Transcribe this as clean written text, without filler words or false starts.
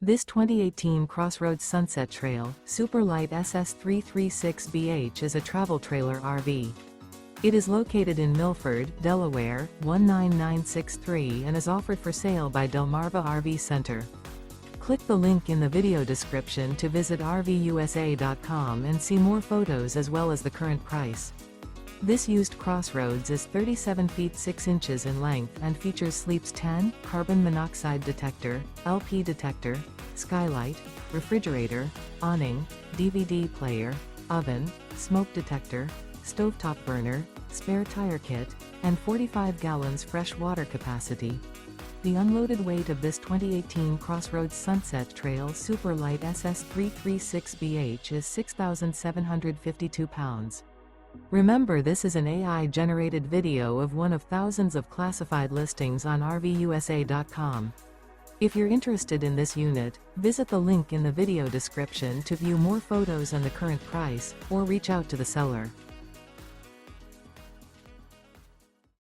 This 2018 CrossRoads Sunset Trail Super Lite SS336BH is a travel trailer RV. It is located in Milford, Delaware, 19963 and is offered for sale by Delmarva RV Center. Click the link in the video description to visit RVUSA.com and see more photos as well as the current price. This used CrossRoads is 37 feet 6 inches in length and features sleeps 10, carbon monoxide detector, LP detector, skylight, refrigerator, awning, DVD player, oven, smoke detector, stovetop burner, spare tire kit, and 45 gallons fresh water capacity. The unloaded weight of this 2018 CrossRoads Sunset Trail Super Lite SS336BH is 6,752 pounds. Remember, this is an AI-generated video of one of thousands of classified listings on RVUSA.com. If you're interested in this unit, visit the link in the video description to view more photos and the current price, or reach out to the seller.